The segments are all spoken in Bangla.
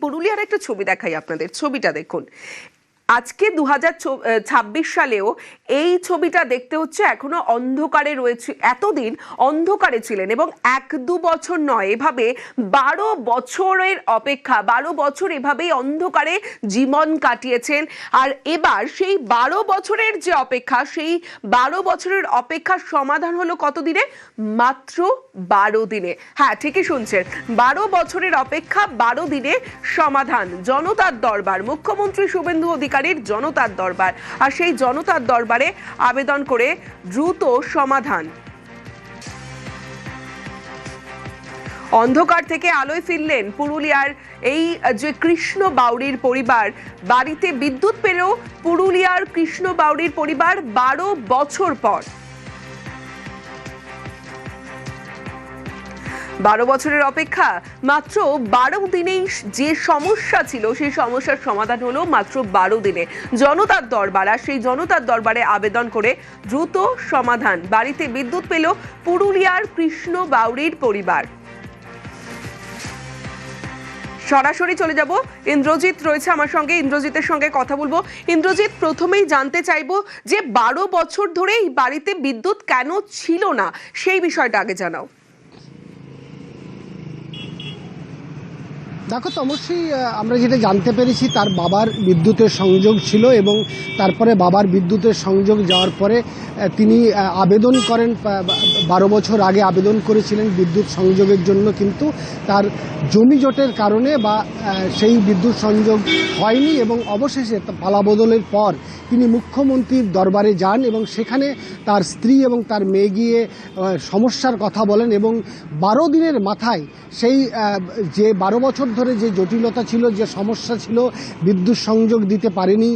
পুরুলিয়ার একটা ছবি দেখাই আপনাদের, ছবিটা দেখুন। আজকে 2026 সালেও এই ছবিটা দেখতে হচ্ছে এখনো অন্ধকারে রয়েছে। এতদিন অন্ধকারে ছিলেন এবং 1-2 বছর নয়, এভাবে 12 বছরের অপেক্ষা, 12 বছর এভাবেই অন্ধকারে জীবন কাটিয়েছেন। আর এবার সেই 12 বছরের যে অপেক্ষা, সেই 12 বছরের অপেক্ষার সমাধান হলো কত দিনে? মাত্র 12 দিনে। হ্যাঁ, ঠিকই শুনছেন, 12 বছরের অপেক্ষা 12 দিনে সমাধান। জনতার দরবার, মুখ্যমন্ত্রী শুভেন্দু অধিকারীর জনতার দরবার, আর সেই জনতার দরবারে আবেদন করে দ্রুত সমাধান। অন্ধকার থেকে আলোয় ফিরলেন পুরুলিয়ার এই যে কৃষ্ণ বাউরির পরিবার। বাড়িতে বিদ্যুৎ পেলেও পুরুলিয়ার কৃষ্ণ বাউরির পরিবার 12 বছর পর। 12 বছরের অপেক্ষা, মাত্র 12 দিনেই যে সমস্যা ছিল সেই সমস্যার সমাধান হলো মাত্র 12 দিনে। জনতার দরবার, আর সেই জনতার দরবারে আবেদন করে দ্রুত সমাধান। বাড়িতে বিদ্যুৎ পেল পুরুলিয়ার কৃষ্ণ বাউরির পরিবার। সরাসরি চলে যাব, ইন্দ্রজিৎ রয়েছে আমার সঙ্গে, ইন্দ্রজিতের সঙ্গে কথা বলবো। ইন্দ্রজিৎ, প্রথমেই জানতে চাইবো যে 12 বছর ধরে এই বাড়িতে বিদ্যুৎ কেন ছিল না, সেই বিষয়টা আগে জানাও। দেখো তমস্বী, আমরা যেটা জানতে পেরেছি তার বাবার বিদ্যুতের সংযোগ ছিল এবং তারপরে বাবার বিদ্যুতের সংযোগ যাওয়ার পরে তিনি আবেদন করেন, 12 বছর আগে আবেদন করেছিলেন বিদ্যুৎ সংযোগের জন্য, কিন্তু তার জমি জটের কারণে বা সেই বিদ্যুৎ সংযোগ হয়নি এবং অবশেষে পালাবদলের পর তিনি মুখ্যমন্ত্রীর দরবারে যান এবং সেখানে তার স্ত্রী এবং তার মেয়ে গিয়ে সমস্যার কথা বলেন এবং 12 দিনের মাথায় সেই যে 12 বছর ধরে যে জটিলতা ছিল, যে সমস্যা ছিল, বিদ্যুৎ সংযোগ দিতে পারেনি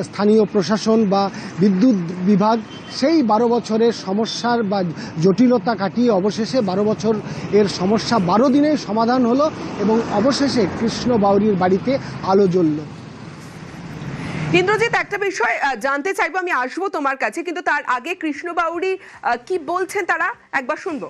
স্থানীয় প্রশাসন বা বিদ্যুৎ বিভাগ, সেই 12 বছরের সমস্যার বা জটিলতা কাটিয়ে অবশেষে 12 বছর এর সমস্যা 12 দিনে সমাধান হলো এবং অবশেষে কৃষ্ণ বাউরির বাড়িতে আলো জ্বলল। ইন্দ্রজিৎ, একটা বিষয় জানতে চাইবো, আমি আসবো তোমার কাছে, কিন্তু তার আগে কৃষ্ণ বাউরি কি বলছেন তারা একবার শুনবো।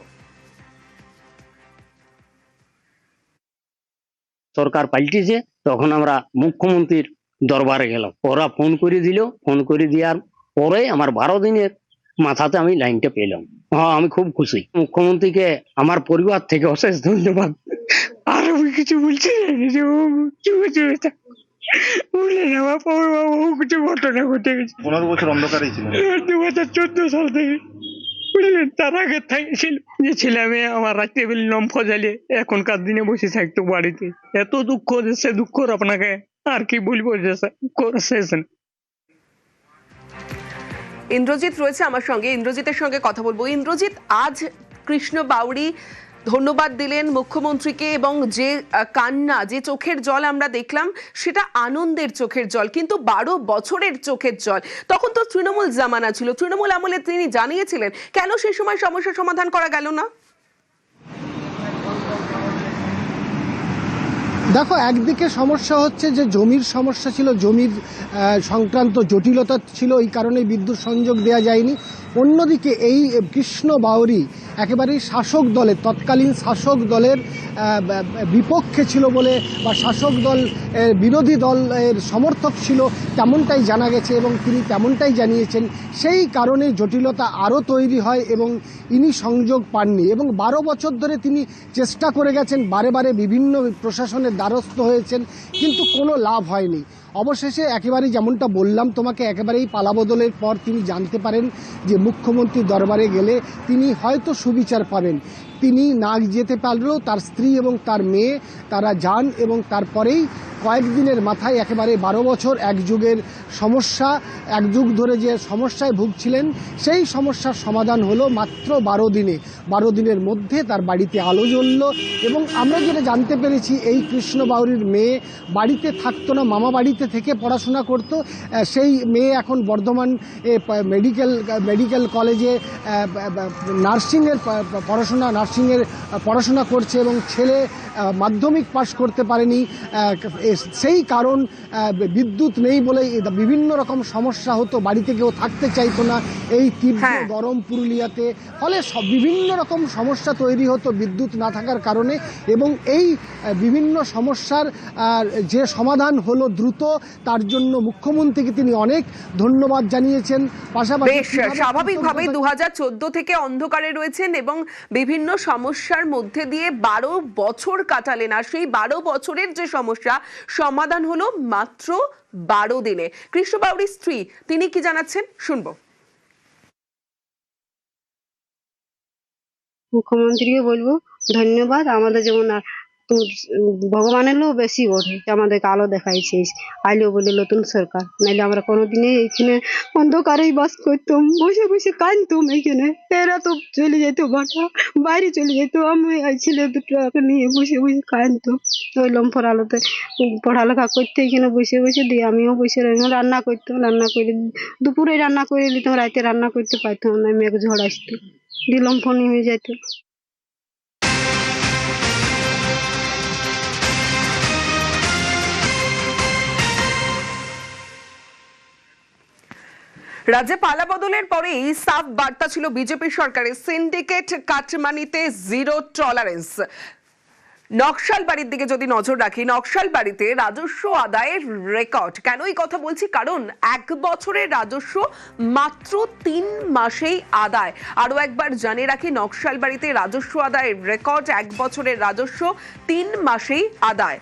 সরকার পাল্টিছে, তখন আমরা মুখ্যমন্ত্রীর দরবারে গেলাম। ওরা ফোন করে দিল, ফোন করে দেওয়ার পরে আমার 12 দিনের মাথাতে আমি লাইনটা পেলাম। হ্যাঁ, আমি খুব খুশি। মুখ্যমন্ত্রীকে আমার পরিবার থেকে অশেষ ধন্যবাদ। আর আমি কিছু বলছি কিছু ঘটনা ঘটে গেছে। 15 বছর অন্ধকারেই ছিল। 2014 সাল থেকে, বুঝলেন, তার আগে ছিল যে ছেলে মেয়ে আমার রাত্রে বেলা লম্ফ জ্বালিয়ে এখনকার দিনে বসে থাকতো বাড়িতে। এত দুঃখ, সে দুঃখর আপনাকে আর কি বলবো, যে শেষ। ইন্দ্রজিৎ রয়েছে আমার সঙ্গে, ইন্দ্রজিতের সঙ্গে কথা বলবো। ইন্দ্রজিৎ, আজ কৃষ্ণ বাউরি ধন্যবাদ দিলেন মুখ্যমন্ত্রীকে এবং যে কান্না, যে চোখের জল আমরা দেখলাম, সেটা আনন্দের চোখের জল, কিন্তু 12 বছরের চোখের জল। তখন তো তৃণমূল জামানা ছিল, তৃণমূল আমলে তিনি জানিয়েছিলেন, কেন সেই সময় সমস্যা সমাধান করা গেল না? দেখো, একদিকে সমস্যা হচ্ছে যে জমির সমস্যা ছিল, জমির সংক্রান্ত জটিলতা ছিল, এই কারণে বিদ্যুৎ সংযোগ দেওয়া যায়নি। অন্যদিকে এই কৃষ্ণ বাউরি একেবারেই শাসক দলের, তৎকালীন শাসক দলের বিপক্ষে ছিল বলে, বা শাসক দল বিরোধী দলের সমর্থক ছিল তেমনটাই জানা গেছে এবং তিনি তেমনটাই জানিয়েছেন। সেই কারণে জটিলতা আরও তৈরি হয় এবং ইনি সংযোগ পাননি এবং 12 বছর ধরে তিনি চেষ্টা করে গেছেন, বারে বারে বিভিন্ন প্রশাসনের দ্বারস্থ হয়েছেন, কিন্তু কোনো লাভ হয়নি। অবশেষে একেবারেই যেমনটা বললাম তোমাকে, একেবারেই পালাবদলের পর তিনি জানতে পারেন যে মুখ্যমন্ত্রীর দরবারে গেলে তিনি হয়তো সুবিচার পাবেন। তিনি না যেতে পারলেও তার স্ত্রী এবং তার মেয়ে তারা যান এবং তারপরেই কয়েকদিনের মাথায় একেবারে 12 বছর এক যুগের সমস্যা, এক যুগ ধরে যে সমস্যায় ভুগছিলেন, সেই সমস্যার সমাধান হলো মাত্র 12 দিনে। 12 দিনের মধ্যে তার বাড়িতে আলো জ্বলল এবং আমরা যেটা জানতে পেরেছি, এই কৃষ্ণ বাউরির মেয়ে বাড়িতে থাকতো না, মামা বাড়িতে থেকে পড়াশোনা করত। সেই মেয়ে এখন বর্ধমান মেডিকেল কলেজে নার্সিংয়ের পড়াশোনা করছে এবং ছেলে মাধ্যমিক পাশ করতে পারেনি। সেই কারণ বিদ্যুৎ নেই বলেই বিভিন্ন রকম সমস্যা হতো, বাড়িতে কেউ থাকতে চাইতো না এই তীব্র হ্যাঁ। গরম পুরুলিয়াতে। ফলে বিভিন্ন রকম সমস্যা তৈরি হতো বিদ্যুৎ না থাকার কারণে, এবং এই বিভিন্ন সমস্যার যে সমাধান হলো দ্রুত, তার জন্য মুখ্যমন্ত্রীকে তিনি অনেক ধন্যবাদ জানিয়েছেন। পাশাপাশি বেশ স্বাভাবিকভাবেই 2014 থেকে অন্ধকারে রয়েছেন এবং বিভিন্ন সমস্যার মধ্যে দিয়ে 12 বছর কাটালেন, আর সেই 12 বছরের যে সমস্যা সমাধান হলো মাত্র 12 দিনে। কৃষ্ণ বাউরির স্ত্রী তিনি কি জানাচ্ছেন শুনবো। মুখ্যমন্ত্রীকে বলবো ধন্যবাদ। আমাদের যেমন ভগবানেরও বেশি ওঠে, আমাদেরকে আলো দেখাইছিস, আইলো বলে নতুন সরকার, নাইলে আমরা কোনোদিনে এইখানে অন্ধকারেই বাস করতাম, বসে বসে কাঁদতাম। এইখানে এরা তো চলে যেত, বাটা বাইরে চলে যেত, আমি এই ছেলে দুটোকে নিয়ে বসে বসে কাঁদতাম ওই লম্ফর আলোতে পড়ালেখা করতে। এখানে বসে বসে দিয়ে আমিও বসে রইলাম, রান্না করতাম, রান্না করে দুপুরে রান্না করে নিতাম, রাতে রান্না করতে পারতাম না, মেঘ ঝড় আসতো, দিয়ে লম্ফনি হয়ে যেত। রাজ্যে পালা বদলের পরেই সাফ বার্তা ছিল বিজেপি সরকারের, সিন্ডিকেট কাটমানিতে জিরো টলারেন্স। নকশালবাড়ির দিকে যদি নজর রাখি, নকশালবাড়িতে রাজস্ব আদায়ের রেকর্ড। কেন এই কথা বলছি? কারণ 1 বছরের রাজস্ব মাত্র 3 মাসেই আদায়। আরো একবার জানিয়ে রাখি, নকশালবাড়িতে রাজস্ব আদায়ের রেকর্ড, 1 বছরের রাজস্ব 3 মাসেই আদায়।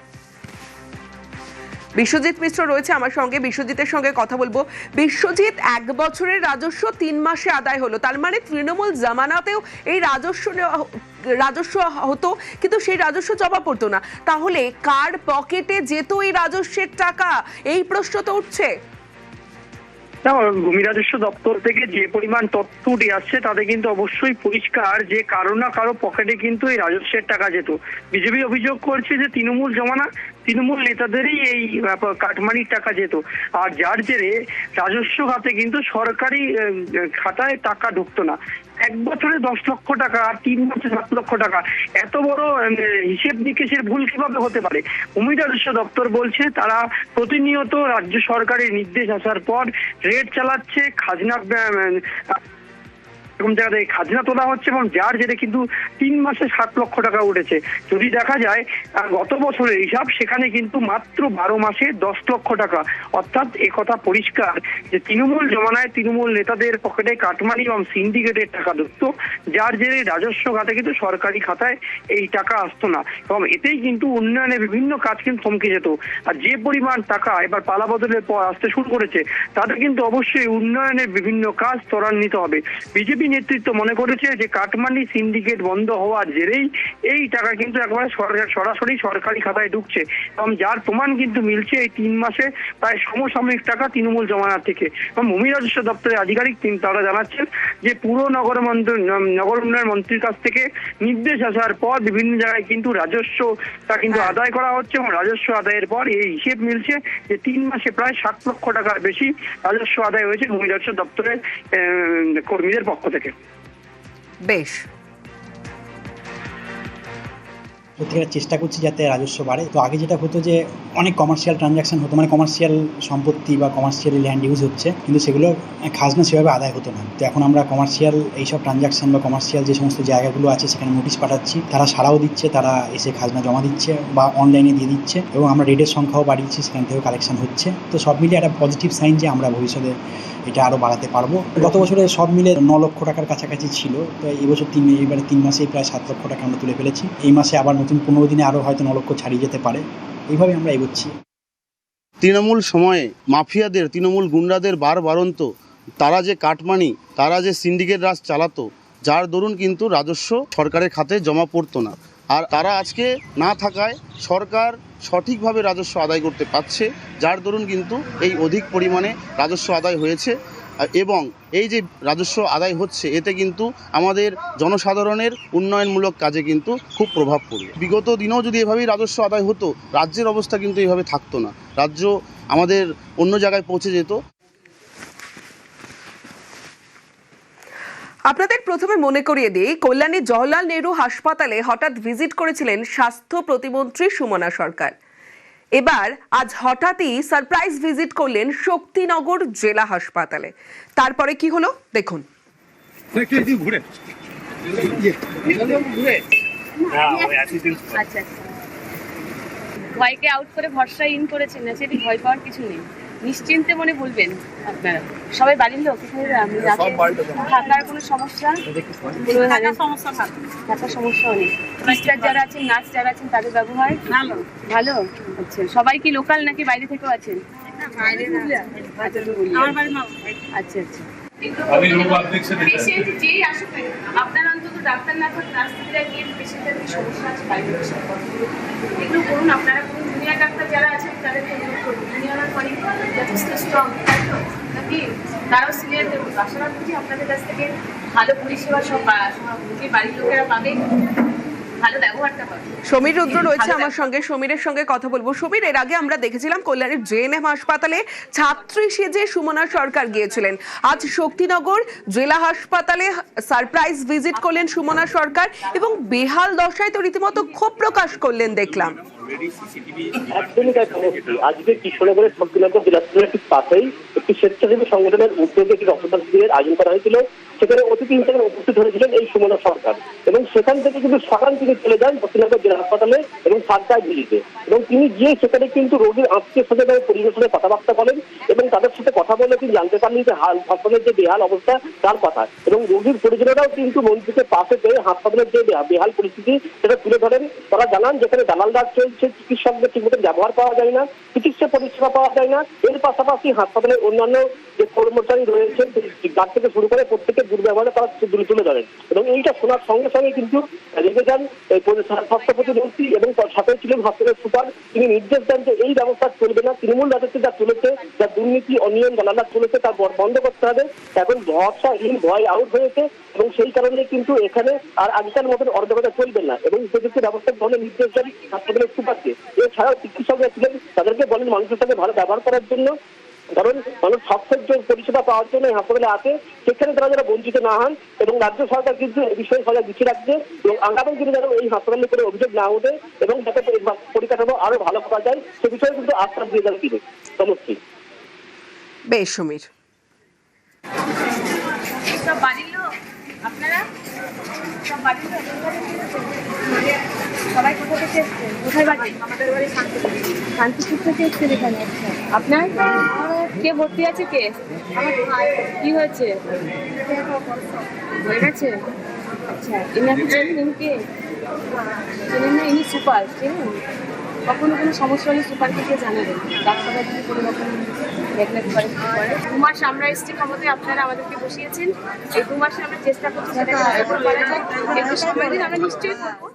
বিশ্বজিৎ মিশ্র রয়েছে আমার সঙ্গে, বিশ্বজিতের সঙ্গে কথা বলবো। বিশ্বজিৎ, 1 বছরের রাজস্ব 3 মাসে আদায় হলো, তার মানে তৃণমূল জামানাতেও এই রাজস্ব হতো, কিন্তু সেই রাজস্ব জমা পড়তো না। তাহলে কার পকেটে যেত এই রাজস্বের টাকা, এই প্রশ্ন তো উঠছে। ভূমি রাজস্ব দপ্তর থেকে যে পরিমাণ তথ্য উঠে আসছে তাতে কিন্তু অবশ্যই পরিষ্কার যে কারো না কারো পকেটে কিন্তু এই রাজস্বের টাকা যেত। বিজেপি অভিযোগ করছে যে তৃণমূল নেতাদেরই এই কাটমানির টাকা যেত, আর যার জেরে রাজস্ব খাতে কিন্তু সরকারি খাতায় টাকা ঢুকতো না। 1 বছরে 10 লক্ষ টাকা আর 3 মাসে 7 লক্ষ টাকা, এত বড় হিসেব নিকেশের ভুল কিভাবে হতে পারে? ভূমি রাজস্ব দপ্তর বলছে তারা প্রতিনিয়ত রাজ্য সরকারের নির্দেশ আসার পর রেড চালাচ্ছে, এরকম জায়গায় খাজনা তোলা হচ্ছে, এবং যার জেরে কিন্তু 3 মাসে 7 লক্ষ টাকা উঠেছে। যদি দেখা যায় গত বছরের হিসাব, সেখানে কিন্তু মাত্র 12 মাসে 10 লক্ষ টাকা। অর্থাৎ একথা পরিষ্কার যে তৃণমূল জমানায় তৃণমূল নেতাদের পকেটে কাটমানি এবং সিন্ডিকেটের টাকা ঢুকতো, যার জেরে রাজস্ব খাতে কিন্তু সরকারি খাতায় এই টাকা আসতো না, এবং এতেই কিন্তু উন্নয়নের বিভিন্ন কাজ কিন্তু থমকে যেত। আর যে পরিমাণ টাকা এবার পালা বদলের পর আসতে শুরু করেছে, তাতে কিন্তু অবশ্যই উন্নয়নের বিভিন্ন কাজ ত্বরান্বিত হবে। বিজেপি নেতৃত্ব মনে করেছে যে কাটমানি সিন্ডিকেট বন্ধ হওয়ার জেরেই এই টাকা কিন্তু একবারে সরাসরি সরকারি খাতায় ঢুকছে, এবং যার প্রমাণ কিন্তু মিলছে এই 3 মাসে প্রায় সমসাময়িক টাকা তৃণমূল জমানার থেকে। এবং ভূমি রাজস্ব দপ্তরের আধিকারিক তারা জানাচ্ছেন যে পুরো নগর উন্নয়ন মন্ত্রীর কাছ থেকে নির্দেশ আসার পর বিভিন্ন জায়গায় কিন্তু রাজস্বটা কিন্তু আদায় করা হচ্ছে, এবং রাজস্ব আদায়ের পর এই হিসেব মিলছে যে 3 মাসে প্রায় 7 লক্ষ টাকার বেশি রাজস্ব আদায় হয়েছে ভূমি রাজস্ব দপ্তরের কর্মীদের পক্ষ থেকে। বেশ, প্রত্যেকের চেষ্টা করছি যাতে রাজস্ব বাড়ে। তো আগে যেটা হতো যে অনেক কমার্শিয়াল ট্রানজাকশন হতো, মানে কমার্শিয়াল সম্পত্তি বা কমার্শিয়াল ল্যান্ড ইউজ হচ্ছে, কিন্তু সেগুলো খাজনা সেভাবে আদায় হতো না। তো এখন আমরা কমার্শিয়াল এইসব ট্রানজাকশন বা কমার্শিয়াল যে সমস্ত জায়গাগুলো আছে সেখানে নোটিশ পাঠাচ্ছি, তারা সাড়াও দিচ্ছে, তারা এসে খাজনা জমা দিচ্ছে বা অনলাইনে দিয়ে দিচ্ছে, এবং আমরা রেডের সংখ্যাও বাড়িয়েছি, সেখান থেকেও কালেকশন হচ্ছে। তো সব মিলিয়ে একটা পজিটিভ সাইন যে আমরা ভবিষ্যতে এটা আরও বাড়াতে পারবো। গত বছরে সব মিলে 9 লক্ষ টাকার কাছাকাছি ছিল, তো এই বছর এবারে 3 মাসেই প্রায় 7 লক্ষ টাকা আমরা তুলে ফেলেছি। এই মাসে আবার নতুন 15 দিনে আরও হয়তো 9 লক্ষ ছাড়িয়ে যেতে পারে। এইভাবে আমরা এগোচ্ছি। তৃণমূল সময়ে মাফিয়াদের, তৃণমূল গুন্ডাদের বারবারন্ত, তারা যে কাটমানি, তারা যে সিন্ডিকেট রাজ চালাতো, যার দরুন কিন্তু রাজস্ব সরকারের খাতে জমা পড়তো না। আর তারা আজকে না থাকায় সরকার সঠিকভাবে রাজস্ব আদায় করতে পারছে, যার দরুন কিন্তু এই অধিক পরিমাণে রাজস্ব আদায় হয়েছে। এবং এই যে রাজস্ব আদায় হচ্ছে, এতে কিন্তু আমাদের জনসাধারণের উন্নয়নমূলক কাজে কিন্তু খুব প্রভাব পড়বে। বিগত দিনেও যদি এভাবেই রাজস্ব আদায় হতো, রাজ্যের অবস্থা কিন্তু এইভাবে থাকতো না, রাজ্য আমাদের অন্য জায়গায় পৌঁছে যেত। আপনাদের প্রথমে মনে করিয়ে দিই, কল্যাণীর জওহরলাল নেহরু হাসপাতালে হঠাৎ ভিজিট করেছিলেন স্বাস্থ্য প্রতিমন্ত্রী সুমনা সরকার। এবার আজ হঠাৎই সারপ্রাইজ ভিজিট করলেন শক্তিনগর জেলা হাসপাতালে। তারপরে কি হলো দেখুন। ভয়কে আউট করে ভরসা ইন করেছেন না, সেটি ভয় পাওয়ার কিছু নেই। নিশ্চিন্তে মনে বলবেন আপনারা সবাই বাড়ির লোক। থাকার কোনো সমস্যা থাকার সমস্যাও নেই। সিস্টার যারা আছেন, নার্স যারা আছেন, তাদের ব্যবহার ভালো। আচ্ছা, সবাই কি লোকাল নাকি বাইরে থেকেও আছেন? আচ্ছা আচ্ছা। পেশেন্ট যেই আসুক না, আপনার অন্তত ডাক্তার না থাকুন, নার্সিংরা গিয়ে পেশেন্টের কি সমস্যা আছে বাইরে বসে এগুলো করুন। আপনারা কোনো জুনিয়র ডাক্তার যারা আছেন তাদেরকে অনুরোধ করুন। জুনিয়র মানে যথেষ্ট স্ট্রং, নাকি তারাও সিনিয়র দেবো। আশা রাখছি আপনাদের কাছ থেকে ভালো পরিষেবা সব বাড়ির লোকেরা পাবে, ভালো ব্যবহারটা পাবে। সমীর রুদ্র রয়েছে আমার সঙ্গে, সমীরের সঙ্গে কথা বলবো। সমীর, এর আগে আমরা দেখেছিলাম কল্যাণীর জেএনএম হাসপাতালে ছাত্রী সেজে সুমনা সরকার গিয়েছিলেন। আজ শক্তিনগর জেলা হাসপাতালে সারপ্রাইজ ভিজিট করলেন সুমনা সরকার এবং বেহাল দশায় তো রীতিমতো ক্ষোভ প্রকাশ করলেন দেখলাম। একদমই তাই সমস্যা। আজকে কৃষ্ণনগরের শক্তিনগর জেলা হাসপাতালের ঠিক পাশেই একটি স্বেচ্ছাসেবী সংগঠনের উদ্যোগে একটি রক্তদান শিবিরের আয়োজন করা হয়েছিল। সেখানে অতিথি হিসেবে উপস্থিত হয়েছিলেন এই সুমনা সরকার এবং সেখান থেকে কিন্তু সকাল থেকে চলে যান শক্তিনগর জেলা হাসপাতালে এবং সারপ্রাইজ ভিজিটে। এবং তিনি গিয়ে সেখানে কিন্তু রোগীর আত্মীয় স্বজনের পরিবেশের সাথে কথাবার্তা বলেন এবং তাদের সাথে কথা বলে তিনি জানতে পারলেন যে হাসপাতালের যে বেহাল অবস্থা তার কথা। এবং রোগীর পরিজনেরাও কিন্তু মন্ত্রীকে পাশে পেয়ে হাসপাতালের যে বেহাল পরিস্থিতি সেটা তুলে ধরেন। তারা জানান যেখানে দালালদার চলছে, চিকিৎসকদের ঠিক মতো ব্যবহার পাওয়া যায় না, চিকিৎসা পরিষেবা পাওয়া যায় না। এর পাশাপাশি হাসপাতালের অন্যান্য যে কর্মচারী রয়েছেন তার থেকে শুরু করে প্রত্যেকের দুর্ব্যবহারে তারা তুলে ধরেন। এবং এইটা শোনার সঙ্গে সঙ্গে কিন্তু রেগে যান স্বাস্থ্য প্রতিমন্ত্রী এবং সাথে ছিলেন হাসপাতালের সুপার। তিনি নির্দেশ দেন যে এই ব্যবস্থা চলবে না, তৃণমূল রাজত্বে যা চলেছে, যা দুর্নীতি অনিয়ম দালালদার চলেছে তা বন্ধ করতে হবে। এখন ভরসাহীন ভয় আউট হয়েছে এবং সেই কারণে কিন্তু এখানে আর আগেকার মতন অর্ধকতা চলবে না এবং উপযুক্ত ব্যবস্থা গ্রহণের নির্দেশ দেন হাসপাতালের সুপারকে। এছাড়াও চিকিৎসকরা ছিলেন, তাদেরকে বলেন মানুষের সাথে ভালো ব্যবহার করার জন্য, কারণ মানুষ স্বাস্থ্য পরিষেবা পাওয়ার জন্য হাসপাতালে আসে, সেখানে তারা যারা বঞ্চিত না হন। এবং রাজ্য সরকার কিন্তু এই বিষয়ে সজাগ দৃষ্টি রাখছে এবং আগামী দিনে যেন এই হাসপাতালে করে অভিযোগ না ওঠে এবং যাতে পরিকাঠামো আরো ভালো করা যায় সে বিষয়ে কিন্তু আশ্বাস দিয়ে যান তিনি। সমস্যা বেশ সমীর। সব বাড়ির লোক আপনারা, সব বাড়ির লোক সবাই কোথা থেকে এসছেন? কোথায় বাড়ি? আমাদের বাড়ি শান্তিপুর থেকে এসছেন এখানে। আপনার কে ভর্তি আছে? কে কি হয়েছে? হয়ে গেছে? আচ্ছা, ইনাকে চেনেন? কে চেনেন না? ইনি সুপার, চেনেন? কখনো কোনো সমস্যা হলে সুপারকে কে জানাবেন। ডাক্তাররা যদি কোনো রকম নেগলেক্ট করে 2 মাস আমরা এসছি ক্ষমতায়, আপনারা আমাদেরকে বসিয়েছেন। এই 2 মাসে আমরা চেষ্টা করছি যাতে করা যায়। কিন্তু সময় দিন, আমরা নিশ্চয়ই করবো।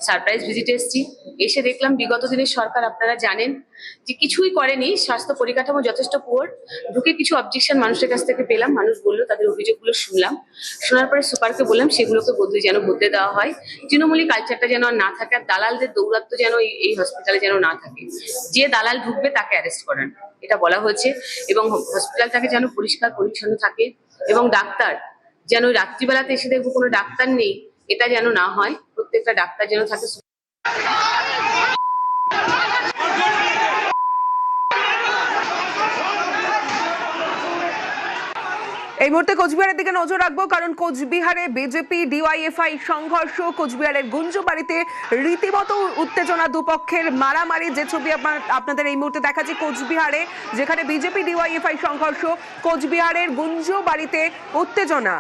সারপ্রাইজ ভিজিটে এসেছি, এসে দেখলাম বিগত দিনের সরকার আপনারা জানেন যে কিছুই করেনি, স্বাস্থ্য পরিকাঠামো যথেষ্ট পুয়ার। ঢুকে কিছু অবজেকশন মানুষের কাছ থেকে পেলাম, মানুষ বললো, তাদের অভিযোগগুলো শুনলাম। শোনার পরে সুপারকে বললাম সেগুলোকে বদলে দেওয়া হয়, তৃণমূলী কালচারটা যেন আর না থাকে, আর দালালদের দৌরাত্ম্য যেন এই হসপিটালে যেন না থাকে। যে দালাল ঢুকবে তাকে অ্যারেস্ট করান, এটা বলা হয়েছে। এবং হসপিটালটাকে যেন পরিষ্কার পরিচ্ছন্ন থাকে এবং ডাক্তার যেন রাত্রিবেলাতে এসে দেখবো কোনো ডাক্তার নেই, এটা যেন না হয়। প্রত্যেকটা ডাক্তার যেন থাকে। এই মুহূর্তে কোচবিহারের দিকে নজর রাখবো, কারণ কোচবিহারে বিজেপি ডিওয়াইএফআই সংঘর্ষ, কোচবিহারের গুঞ্জবাড়িতে রীতিমতো উত্তেজনা, দুপক্ষের মারামারি। যে ছবি আপনাদের এই মুহূর্তে দেখাচ্ছি কোচবিহারে, যেখানে বিজেপি ডিওয়াইএফআই সংঘর্ষ, কোচবিহারের গুঞ্জবাড়িতে উত্তেজনা।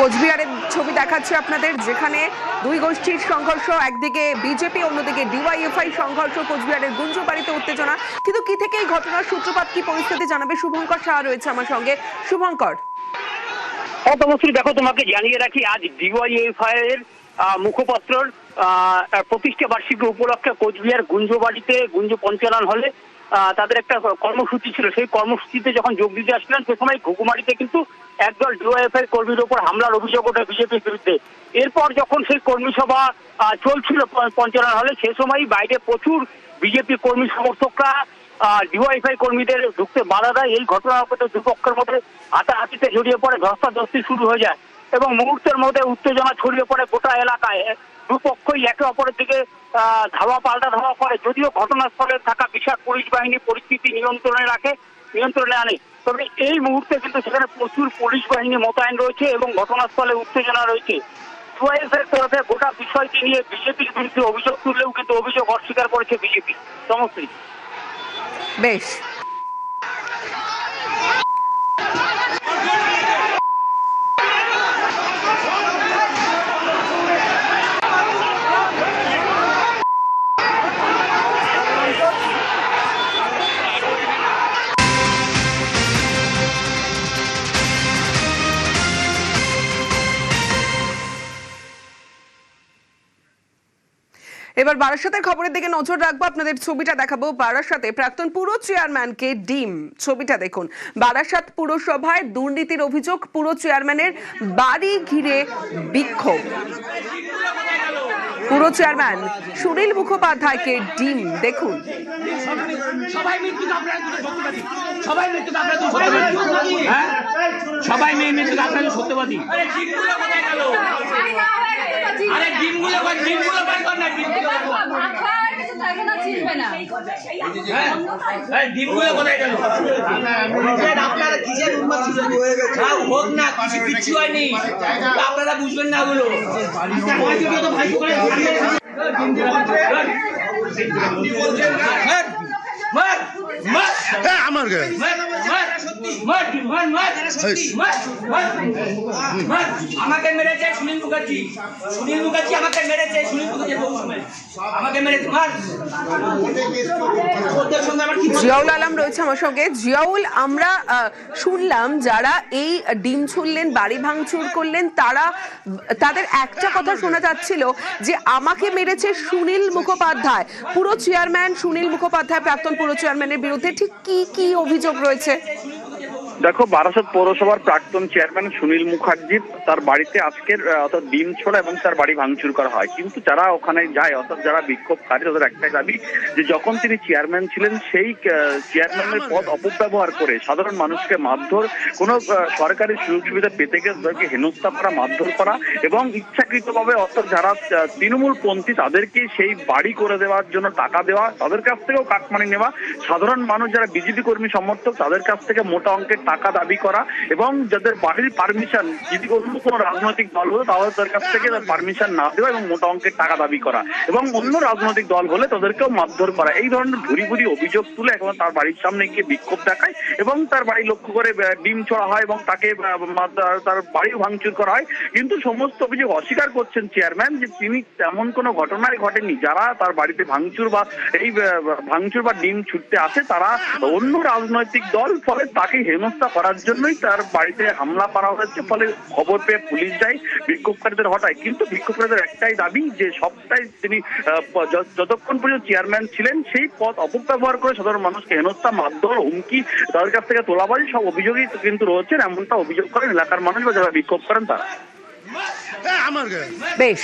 কোচবিহারের ছবি দেখাচ্ছি আপনাদের, যেখানে দুই গোষ্ঠীর সংঘর্ষ, একদিকে বিজেপি অন্যদিকে ডিওয়াইএফআই সংঘর্ষ, কোচবিহারের গুঞ্জবাড়িতে উত্তেজনা। কিন্তু কি থেকে এই ঘটনার সূত্রপাত, কি পরিস্থিতি জানাবে শুভঙ্কর সাহা রয়েছে আমার সঙ্গে। শুভঙ্কর। তমশ্রী, দেখো তোমাকে জানিয়ে রাখি, আজ ডিওয়াইএফআই এর মুখপাত্রর প্রতিষ্ঠা বার্ষিকী উপলক্ষে কোচবিহার গুঞ্জবাড়িতে গুঞ্জ পঞ্চানন হলে তাদের একটা কর্মসূচি ছিল, সেই কর্মসূচিতে যখন যোগ দিতে আসছিলেন সে সময় ঘুঘুমারিতে কিন্তু একদল ডিওয়াইএফআই কর্মীর উপর হামলার অভিযোগ ওঠে বিজেপির বিরুদ্ধে। এরপর যখন সেই কর্মী সভা চলছিল পঞ্চানন হলে, সে সময় বাইরে প্রচুর বিজেপি কর্মী সমর্থকরা ডিওয়াইএফআই কর্মীদের ঢুকতে বাধা দেয়। এই ঘটনার মধ্যে দুপক্ষের মধ্যে হাতাহাতিতে জড়িয়ে পড়ে, ধস্তাধস্তি শুরু হয়ে যায় এবং মুহূর্তের মধ্যে উত্তেজনা ছড়িয়ে পড়ে গোটা এলাকায়। দুপক্ষই একে অপরের দিকে ধাওয়া পাল্টা ধাওয়া করে, যদিও ঘটনাস্থলে থাকা বিশাল পুলিশ বাহিনী পরিস্থিতি নিয়ন্ত্রণে আনে। তবে এই মুহূর্তে কিন্তু সেখানে প্রচুর পুলিশ বাহিনী মোতায়েন রয়েছে এবং ঘটনাস্থলে উত্তেজনা রয়েছে। ডিওয়াইএফআই তরফে গোটা বিষয়টি নিয়ে বিজেপির বিরুদ্ধে অভিযোগ তুললেও কিন্তু অভিযোগ অস্বীকার করেছে বিজেপি। সমস্ত বেশ, এবার বারাসাতের খবরের দিকে নজর রাখবো। আপনাদের ছবিটা দেখাবো। বারাসাতে প্রাক্তন পুর চেয়ারম্যানকে ডিম। ছবিটা দেখুন। বারাসাত পুরসভায় দুর্নীতির অভিযোগ, পুর চেয়ারম্যানের বাড়ি ঘিরে বিক্ষোভ। পুর চেয়ারম্যান সুনীল মুখোপাধ্যায়কে ডিম দেখুন। আপনারা বুঝবেন না ওগুলো। আমার আমাকে মেরেছে সুনীল মুখার্জি, আমাকে মেরেছে, সুনীল মুখার্জি আমাকে মেরেছে। জিয়াউল আলম রয়েছে আমার সঙ্গে। জিয়াউল, আমরা শুনলাম যারা এই ডিম ছুড়লেন, বাড়ি ভাঙচুর করলেন, তাদের একটা কথা শোনা যাচ্ছিল যে আমাকে মেরেছে সুনীল মুখোপাধ্যায়। পুরো চেয়ারম্যান সুনীল মুখোপাধ্যায়, প্রাক্তন পুরো চেয়ারম্যানের বিরুদ্ধে ঠিক কি কি অভিযোগ রয়েছে? দেখো, বারাসাত পৌরসভার প্রাক্তন চেয়ারম্যান সুনীল মুখার্জি তার বাড়িতে আজকের অর্থাৎ ডিম ছোড়া এবং তার বাড়ি ভাঙচুর করা হয়। কিন্তু যারা ওখানে যায়, অর্থাৎ যারা বিক্ষোভকারী, তাদের একটাই দাবি যে যখন তিনি চেয়ারম্যান ছিলেন সেই চেয়ারম্যানের পদ অপব্যবহার করে সাধারণ মানুষকে মারধর, কোনো সরকারি সুযোগ সুবিধা পেতে গেলে তাদেরকে হেনস্থা করা, মারধর করা এবং ইচ্ছাকৃতভাবে অর্থাৎ যারা তৃণমূলপন্থী তাদেরকে সেই বাড়ি করে দেওয়ার জন্য টাকা দেওয়া, তাদের কাছ থেকেও কাটমানি নেওয়া, সাধারণ মানুষ যারা বিজেপি কর্মী সমর্থক তাদের কাছ থেকে মোটা অঙ্কের টাকা দাবি করা এবং যাদের বাড়ির পারমিশন, যদি অন্য কোনো রাজনৈতিক দল হতো তাহলে তাদের কাছ থেকে পারমিশন না দেওয়া এবং মোটা অঙ্কের টাকা দাবি করা এবং অন্য রাজনৈতিক দল হলে তাদেরকেও মারধর করা, এই ধরনের ভুরি ভুরি অভিযোগ তুলে এখন তার বাড়ির সামনে গিয়ে বিক্ষোভ দেখায় এবং তার বাড়ি লক্ষ্য করে ডিম ছোড়া হয় এবং তাকে তার বাড়িও ভাঙচুর করা হয়। কিন্তু সমস্ত অভিযোগ অস্বীকার করছেন চেয়ারম্যান যে তিনি তেমন কোনো ঘটনাই ঘটেনি। যারা তার বাড়িতে ভাঙচুর বা ডিম ছুটতে আসে তারা অন্য রাজনৈতিক দল, ফলে তাকে হেনস্থা করার জন্যই তার বাড়িতে হামলা করা হয়েছে। ফলে খবর পেয়ে পুলিশ যায়, বিক্ষোভকারীদের হটায়। কিন্তু বিক্ষোভকারীদের একটাই দাবি যে সবটাই তিনি যতক্ষণ পর্যন্ত চেয়ারম্যান ছিলেন সেই পদ অপব্যবহার করে সাধারণ মানুষকে হেনস্থা, মারধর, হুমকি, তাদের কাছ থেকে তোলাবাজি সব অভিযোগই কিন্তু রয়েছেন, এমনটা অভিযোগ করেন এলাকার মানুষ বা যারা বিক্ষোভ করেন তারা। বেশ,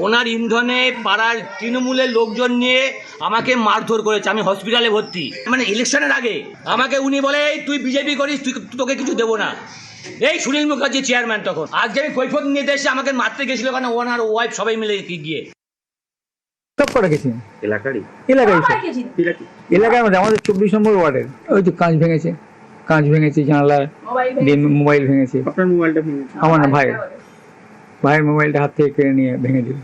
ওনার ইন্ধনে পাড়ার তৃণমূলের লোকজন নিয়ে আমাকে মারধর করেছে। আমি হসপিটালে ভর্তি, মানে ইলেকশনের আগে আমাকে উনি বলে তুই বিজেপি করিস, তোকে কিছু দেবো না। এই সুনীল মুখার্জি চেয়ারম্যান তখন। আজকে আমি কৈফত নিতে এসে আমাকে মারতে গেছিল, কারণ ওনার ওয়াইফ সবাই মিলে গিয়ে এলাকায় আমাদের 24 নম্বর ওয়ার্ডের ওই তো কাঁচ ভেঙেছে, জানালা, মোবাইল ভেঙেছে। আপনার মোবাইলটা ভেঙেছে? আমার না, ভাইয়ের মোবাইলটা হাত থেকে কেড়ে নিয়ে ভেঙে দিল।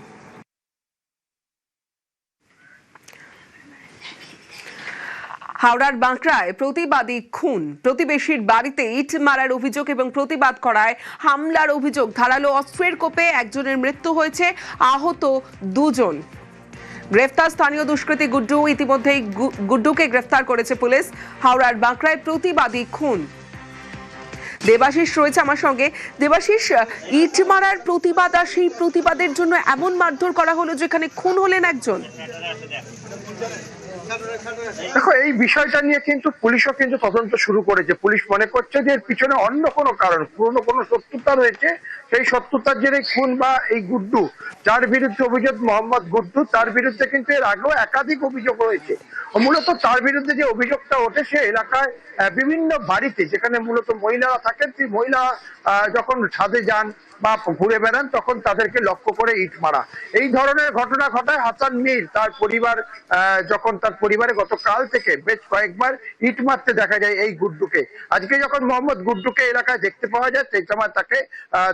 হাওড়ার বাঁকড়ায় প্রতিবাদী খুন, প্রতিবেশীর বাড়িতে ইট মারার অভিযোগ এবং প্রতিবাদ করায় হামলার অভিযোগ। ধারালো অস্ত্রের কোপে একজনের মৃত্যু হয়েছে, আহত 2 জন। গ্রেফতার স্থানীয় দুষ্কৃতী গুড্ডু। ইতিমধ্যেই গুড্ডুকে গ্রেফতার করেছে পুলিশ। হাওড়ার বাঁকড়ায় প্রতিবাদী খুন। দেবাশিস রয়েছে আমার সঙ্গে। দেবাশিস, ইট মারার প্রতিবাদ আর সেই প্রতিবাদের জন্য এমন মারধর করা হলো যেখানে খুন হলেন একজন। দেখো, এই বিষয়টা নিয়ে কিন্তু পুলিশও কিন্তু তদন্ত শুরু করেছে। পুলিশ মনে করছে যে এর পিছনে অন্য কোনো কারণ, পুরনো কোনো শত্রুতা রয়েছে। সেই শত্রুতার জেরে খুন বা এই গুড্ডু, যার বিরুদ্ধে অভিযোগ মোহাম্মদ গুড্ডু, তার বিরুদ্ধে কিন্তু এর আগেও একাধিক অভিযোগ রয়েছে। মূলত তার বিরুদ্ধে যে অভিযোগটা ওঠে, এলাকায় বিভিন্ন বাড়িতে যেখানে মূলত মহিলারা থাকেন, সেই মহিলা যখন ছাদে যান বা ঘুরে বেড়ান তখন তাদেরকে লক্ষ্য করে ইট মারা, এই ধরনের ঘটনা ঘটায় হাসান মীর। তার পরিবার যখন তার পরিবারে গতকাল থেকে বেশ কয়েকবার ইট মারতে দেখা যায় এই গুড্ডুকে। আজকে যখন মোহাম্মদ গুড্ডুকে এলাকায় দেখতে পাওয়া যায়, সেই সময় তাকে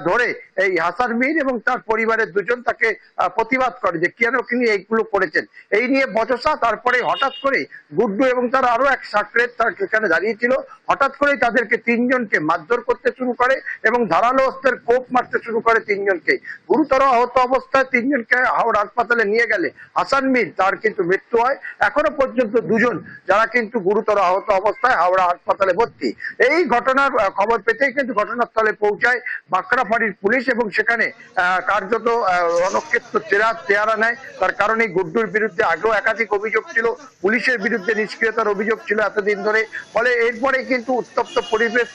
ধরে এই হাসান মীর এবং তার পরিবারের দুজন তাকে প্রতিবাদ করে যে কেন তিনি এইগুলো করেছেন। এই নিয়ে বচসা, তারপরে হঠাৎ করে গুড্ডু এবং তার আরো এক সাকরেত তার সেখানে দাঁড়িয়েছিল, হঠাৎ করেই তাদেরকে তিনজনকে মারধর করতে শুরু করে এবং ধারালো অস্ত্রের কোপ মারতে শুরু করে তিনজনকে। গুরুতর আহত অবস্থায় তিনজনকে হাওড়া হাসপাতালে নিয়ে গেলে হাসান মীর, তার কিন্তু মৃত্যু হয়। এখনো পর্যন্ত দুজন যারা কিন্তু গুরুতর আহত অবস্থায় হাওড়া হাসপাতালে ভর্তি। এই ঘটনার খবর পেতেই কিন্তু ঘটনাস্থলে পৌঁছায় বাঁকড়াফাড়ির পুলিশ এবং সেখানে কার্যত রণক্ষেত্র চেহারা নেয়। তার কারণে গুড্ডুর বিরুদ্ধে আগেও একাধিক অভিযোগ ছিল, পুলিশের বিরুদ্ধে নিষ্ক্রিয়তার অভিযোগ ছিল এতদিন ধরে। ফলে এরপরে কিন্তু উত্তপ্ত পরিবেশ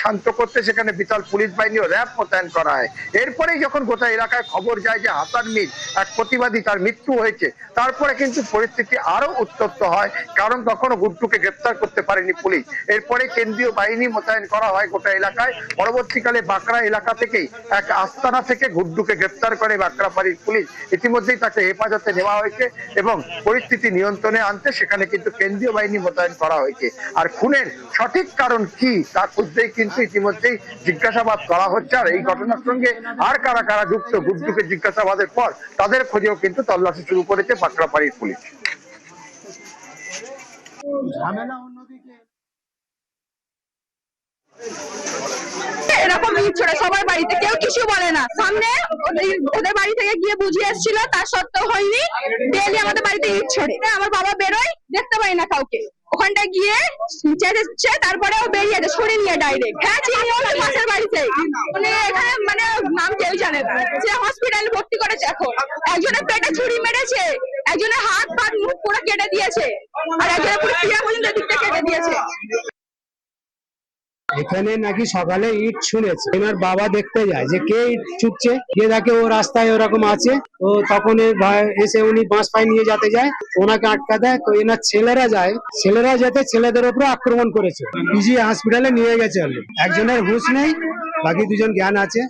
শান্ত করতে সেখানে বিশাল পুলিশ বাহিনী ও র্যাব মোতায়েন করা হয়। এরপরেই যখন গোটা এলাকায় খবর যায় যে হাসান মীর, এক প্রতিবাদী, তার মৃত্যু হয়েছে, তারপরে কিন্তু পরিস্থিতি আরো উত্তপ্ত হয়, কারণ তখনও গুড্ডুকে গ্রেপ্তার করতে পারেনি পুলিশ। এরপরে কেন্দ্রীয় বাহিনী মোতায়েন করা হয় গোটা এলাকায়। পরবর্তীকালে বাঁকড়া এলাকা থেকেই এক আস্তানা থেকে গুড্ডুকে গ্রেপ্তার করে বাঁকড়াফাড়ির পুলিশ। ইতিমধ্যেই তাকে হেফাজতে নেওয়া হয়েছে এবং পরিস্থিতি নিয়ন্ত্রণে আনতে সেখানে কিন্তু কেন্দ্রীয় বাহিনী মোতায়েন করা হয়েছে। আর খুনের সঠিক কারণ কি তা খুঁজতেই কিন্তু ইতিমধ্যেই জিজ্ঞাসাবাদ করা হচ্ছে। আর এই ঘটনার সঙ্গে আর কারা কারা যুক্ত, গুড্ডুকে জিজ্ঞাসাবাদের পর তাদের খোঁজেও কিন্তু তল্লাশি শুরু করেছে বাঁকড়াফাড়ির পুলিশ। এরকম ইট ছোড়ে সবার বাড়িতে, কেউ কিছু বলে না। সামনে ওদের বাড়ি থেকে গিয়ে বুঝিয়ে এসেছিল, তার সত্ত্বেও হয়নি। ডেলি আমাদের বাড়িতে ইট ছোড়ে। আমার বাবা বেরোয়, দেখতে পাই না কাউকে। ওখানটা গিয়ে চেঁচেছে, তারপরে ও বেরিয়েছে ছুরি নিয়ে ডাইরেক্ট। হ্যাঁ, চিনি, ওর পাশের বাড়িতে। মানে এখানে মানে নাম কেউ জানে না। সে হসপিটালে ভর্তি করেছে এখন। একজনের পেটে ছুরি মেরেছে, একজনের হাত পা মুখ পুরো কেটে দিয়েছে, আর একজনের পুরো পিয়া পর্যন্ত দিকটা কেটে দিয়েছে। এখানে নাকি সকালে ইট ছুঁড়েছে, এনার বাবা দেখতে যায় যে কে ইট ছুটছে, যে দেখে ও রাস্তায় ওরকম আছে। তো তখন এসে উনি বাঁশ পায়ে নিয়ে যেতে যায়, ওনাকে আটকা দেয়। তো এনার ছেলেরা যায়, ছেলেরা যেতে ছেলেদের উপরে আক্রমণ করেছে। পিজি হসপিটালে নিয়ে গেছে, একজনের হুঁশ নেই, বাকি দুজন জ্ঞান আছে।